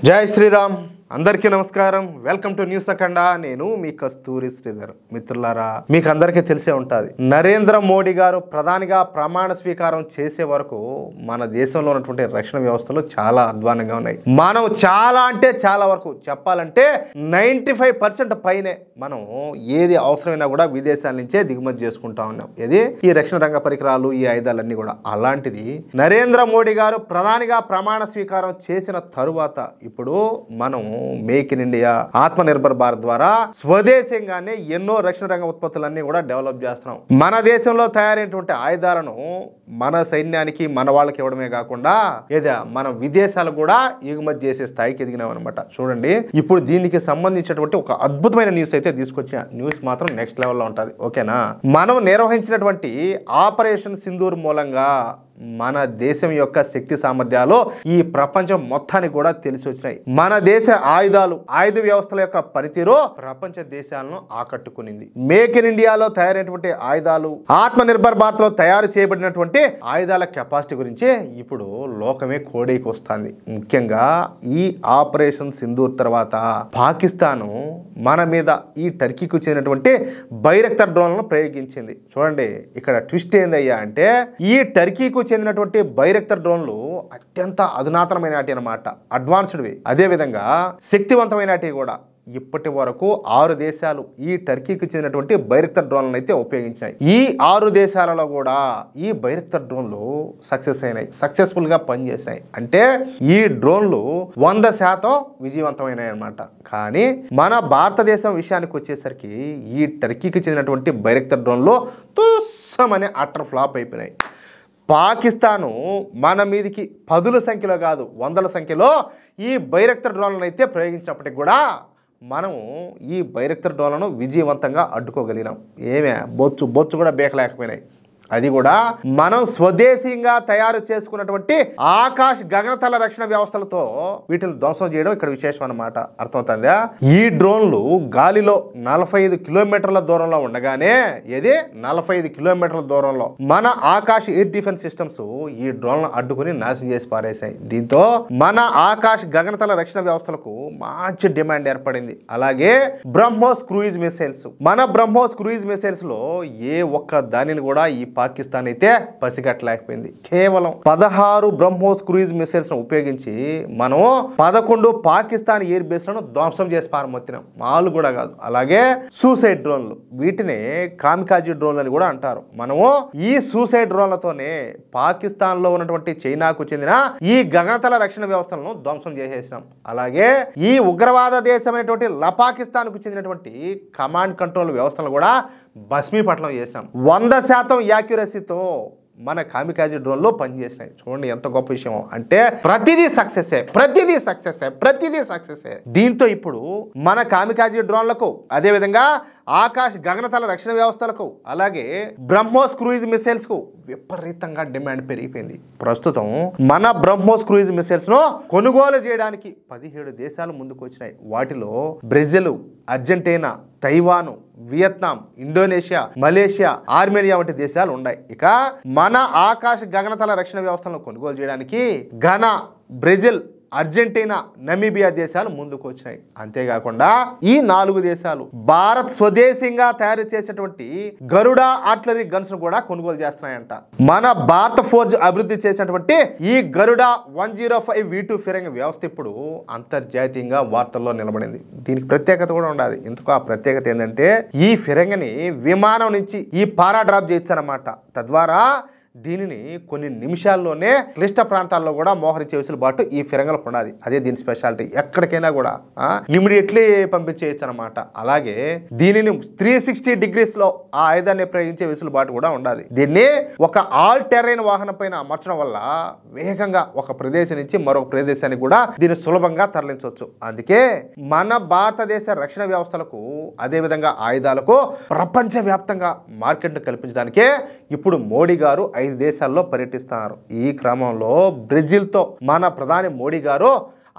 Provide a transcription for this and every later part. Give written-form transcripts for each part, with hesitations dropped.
జై శ్రీరామ్ అందరికీ నమస్కారం. వెల్కమ్ టు న్యూస్ అఖండ. నేను మీ కస్తూరి శ్రీధర్. మిత్రులారా, మీకు అందరికీ తెలిసే ఉంటుంది, నరేంద్ర మోడీ గారు ప్రధానిగా ప్రమాణ స్వీకారం చేసే వరకు మన దేశంలో ఉన్నటువంటి రక్షణ వ్యవస్థలు చాలా అధ్వానంగా ఉన్నాయి. మనం చాలా అంటే చాలా వరకు చెప్పాలంటే 95% పైనే మనం ఏది అవసరమైనా కూడా విదేశాల నుంచే దిగుమతి చేసుకుంటా ఉన్నాం. ఇది ఈ రక్షణ రంగ పరికరాలు, ఈ ఆయుధాలన్నీ కూడా. అలాంటిది నరేంద్ర మోడీ గారు ప్రధానిగా ప్రమాణ స్వీకారం చేసిన తరువాత ఇప్పుడు మనం మేక్ ఇన్ ఇండియా, ఆత్మ నిర్భర్ భారత్ ద్వారా స్వదేశంగానే ఎన్నో రక్షణ రంగ ఉత్పత్తులన్నీ కూడా డెవలప్ చేస్తున్నాం. మన దేశంలో తయారైనటువంటి ఆయుధాలను మన సైన్యానికి, మన వాళ్ళకి ఇవ్వడమే కాకుండా మన విదేశాలకు కూడా ఎగుమతి చేసే స్థాయికి ఎదిగినాం అనమాట. చూడండి, ఇప్పుడు దీనికి సంబంధించినటువంటి ఒక అద్భుతమైన న్యూస్ అయితే తీసుకొచ్చిన న్యూస్ మాత్రం నెక్స్ట్ లెవెల్లో ఉంటుంది. ఓకేనా? మనం నిర్వహించినటువంటి ఆపరేషన్ సింధూర్ మూలంగా మన దేశం యొక్క శక్తి సామర్థ్యాలు ఈ ప్రపంచం మొత్తానికి కూడా తెలిసి వచ్చినాయి. మన దేశ ఆయుధ వ్యవస్థల యొక్క పనితీరు ప్రపంచ దేశాలను ఆకట్టుకునింది. మేక్ ఇన్ ఇండియాలో తయారైనటువంటి ఆయుధాలు, ఆత్మ నిర్భర్ భారత్ లో తయారు చేయబడినటువంటి ఆయుధాల కెపాసిటీ గురించి ఇప్పుడు లోకమే కోడైకి వస్తుంది. ముఖ్యంగా ఈ ఆపరేషన్ సింధూర్ తర్వాత పాకిస్తాన్ మన మీద ఈ టర్కీకి చెందినటువంటి బైరక్తర్ డ్రోన్లను ప్రయోగించింది. చూడండి, ఇక్కడ ట్విస్ట్ ఏందయ్యా అంటే, ఈ టర్కీకు చెందినటువంటి బైరక్తర్ డ్రోన్లు అత్యంత అధునాతనమైనటి అన్నమాట, అడ్వాన్స్డ్వి, అదేవిధంగా శక్తివంతమైనటి కూడా. ఇప్పటి వరకు 6 దేశాలు ఈ టర్కీకి చెందినటువంటి బైరక్తర్ డ్రోన్లను అయితే ఉపయోగించినాయి. ఈ 6 దేశాలలో కూడా ఈ బైరక్తర్ డ్రోన్లు సక్సెస్ అయినాయి, సక్సెస్ఫుల్ గా పనిచేసినాయి. అంటే ఈ డ్రోన్లు 100% విజయవంతమైనాయి అన్నమాట. కానీ మన భారతదేశం విషయానికి వచ్చేసరికి ఈ టర్కీకి చెందినటువంటి బైరక్తర్ డ్రోన్లు తుస్సమని అట్టర్ ఫ్లాప్ అయిపోయినాయి. పాకిస్తాను మన మీదికి 10ల సంఖ్యలో కాదు, 100ల సంఖ్యలో ఈ బైరక్తర్ డ్రోన్లను అయితే ప్రయోగించినప్పటికి కూడా మనము ఈ బైరక్తర్ డ్రోన్లను విజయవంతంగా అడ్డుకోగలిగినాం. బొచ్చు కూడా బేకలేకపోయినాయి. అది కూడా మనం స్వదేశీయంగా తయారు చేసుకున్నటువంటి ఆకాశ్ గగనతల రక్షణ వ్యవస్థలతో వీటిని ధ్వంసం చేయడం ఇక్కడ విశేషం అన్నమాట. అర్థమవుతుందా? ఈ డ్రోన్లు గాలిలో 45 కిలోమీటర్ల దూరంలో ఉండగానే 45 కిలోమీటర్ల దూరంలో మన ఆకాశ్ ఎయిర్ డిఫెన్స్ సిస్టమ్స్ ఈ డ్రోన్లను అడ్డుకుని నాశనం చేసి పారేశాయి. దీంతో మన ఆకాశ్ గగనతల రక్షణ వ్యవస్థలకు మంచి డిమాండ్ ఏర్పడింది. అలాగే బ్రహ్మోస్ క్రూయిజ్ మిసైల్స్, మన బ్రహ్మోస్ క్రూయిజ్ మిసైల్స్ లో ఏ ఒక్క దానిని కూడా ఈ పాకిస్తాన్ అయితే పసిగట్టలేకపోయింది. కేవలం 16 బ్రహ్మోస్ క్రూయిజ్ మిసైల్స్ ను ఉపయోగించి మనం 11 పాకిస్తాన్ ఎయిర్ బేస్ లను ధ్వంసం చేసి పారమొత్తినాం. మాలు కూడా కాదు. అలాగే సూసైడ్ డ్రోన్లు, వీటిని కామికాజీ డ్రోన్లు అని కూడా అంటారు. మనము ఈ సూసైడ్ డ్రోన్లతోనే పాకిస్తాన్ లో ఉన్నటువంటి చైనాకు చెందిన ఈ గగనతల రక్షణ వ్యవస్థలను ధ్వంసం చేసేసినాం. అలాగే ఈ ఉగ్రవాద దేశమైనటువంటి పాకిస్తాన్ కు చెందినటువంటి కమాండ్ కంట్రోల్ వ్యవస్థలు కూడా భస్మీపట్నం చేసినాం. 100% యాక్యురసీతో మన కామికాజీ డ్రోన్లో పనిచేసినాయి. చూడండి ఎంత గొప్ప విషయం అంటే, ప్రతిదీ సక్సెస్. దీంతో ఇప్పుడు మన కామికాజీ డ్రోన్లకు, అదేవిధంగా ఆకాశ్ గగనతల రక్షణ వ్యవస్థలకు, అలాగే బ్రహ్మోస్ క్రూయిజ్ మిసైల్స్ కు విపరీతంగా డిమాండ్ పెరిగిపోయింది. ప్రస్తుతం మన బ్రహ్మోస్ క్రూయిజ్ మిసైల్స్ ను కొనుగోలు చేయడానికి 17 దేశాలు ముందుకు వచ్చినాయి. వాటిలో Brazil, Argentina, Taiwan, Vietnam, Indonesia, Malaysia, Armenia వంటి దేశాలు ఉన్నాయి. ఇక మన ఆకాశ గగనతల రక్షణ వ్యవస్థలను కొనుగోలు చేయడానికి ఘనా, బ్రెజిల్, అర్జెంటీనా, నమీబియా దేశాలు ముందుకు వచ్చినాయి. అంతేకాకుండా ఈ 4 దేశాలు భారత్ స్వదేశీయంగా తయారు చేసేటువంటి గరుడ ఆర్టిలరీ గన్స్ ను కూడా కొనుగోలు చేస్తున్నాయంట. మన భారత ఫోర్జ్ అభివృద్ధి చేసినటువంటి ఈ గరుడ 105 V2 ఫిరంగి వ్యవస్థ ఇప్పుడు అంతర్జాతీయంగా వార్తల్లో నిలబడింది. దీనికి ప్రత్యేకత కూడా ఉండాలి. ఇందుకు ఆ ప్రత్యేకత ఏంటంటే, ఈ ఫిరంగిని విమానం నుంచి ఈ పారా డ్రాప్ చేయొచ్చన్నమాట. తద్వారా దీనిని కొన్ని నిమిషాల్లోనే క్లిష్ట ప్రాంతాల్లో కూడా మోహరించే వెసులుబాటు ఈ ఫిరంగులకు ఉన్నది. అదే దీని స్పెషాలిటీ. ఎక్కడికైనా కూడా ఇమీడియట్లీ పంపించేయచ్చు అనమాట. అలాగే దీనిని 360 degrees లో ఆ ఆయుధాన్ని ప్రయోగించే వెసులుబాటు కూడా ఉండాలి. దీన్ని ఒక ఆల్ టెరైన్ వాహనం పైన అమర్చడం వల్ల వేగంగా ఒక ప్రదేశం నుంచి మరొక ప్రదేశానికి కూడా దీన్ని సులభంగా తరలించవచ్చు. అందుకే మన భారతదేశ రక్షణ వ్యవస్థలకు, అదేవిధంగా ఆయుధాలకు ప్రపంచవ్యాప్తంగా మార్కెట్ను కల్పించడానికే ఇప్పుడు మోడీ గారు 5 దేశాల్లో పర్యటిస్తున్నారు. ఈ క్రమంలో బ్రెజిల్తో మన ప్రధాని మోడీ గారు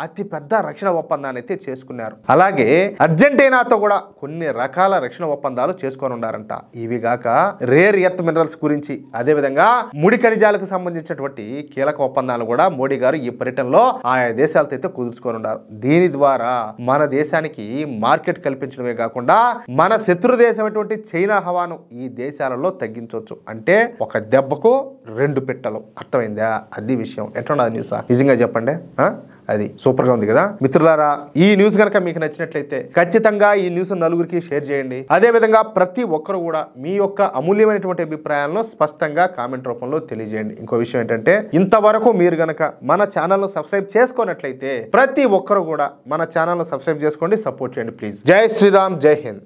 అతి పెద్ద రక్షణ ఒప్పందాన్ని అయితే చేసుకున్నారు. అలాగే అర్జెంటీనాతో కూడా కొన్ని రకాల రక్షణ ఒప్పందాలు చేసుకొని ఉన్నారంట. ఇవి గాక రేర్ ఎర్త్ మినరల్స్ గురించి, అదే విధంగా ముడి ఖనిజాలకు సంబంధించినటువంటి కీలక ఒప్పందాలు కూడా మోడీ గారు ఈ పర్యటనలో ఆయా దేశాలతో అయితే కుదుర్చుకొని ఉన్నారు. దీని ద్వారా మన దేశానికి మార్కెట్ కల్పించడమే కాకుండా మన శత్రు దేశమైనటువంటి చైనా హవాను ఈ దేశాలలో తగ్గించవచ్చు. అంటే ఒక దెబ్బకు 2 పిట్టలు. అర్థమైందా? అది విషయం. ఎట్లా న్యూస్ నిజంగా చెప్పండి. అది సూపర్ గా ఉంది కదా మిత్రులారా. ఈ న్యూస్ కనుక మీకు నచ్చినట్లయితే ఖచ్చితంగా ఈ న్యూస్ నలుగురికి షేర్ చేయండి. అదే విధంగా ప్రతి ఒక్కరు కూడా మీ యొక్క అమూల్యమైనటువంటి అభిప్రాయాలను స్పష్టంగా కామెంట్ రూపంలో తెలియజేయండి. ఇంకో విషయం ఏంటంటే, ఇంతవరకు మీరు గనక మన ఛానల్ ను సబ్స్క్రైబ్ చేసుకున్నట్లయితే ప్రతి ఒక్కరు కూడా మన ఛానల్ ను సబ్స్క్రైబ్ చేసుకోండి, సపోర్ట్ చేయండి ప్లీజ్. జై శ్రీరామ్, జై హింద్.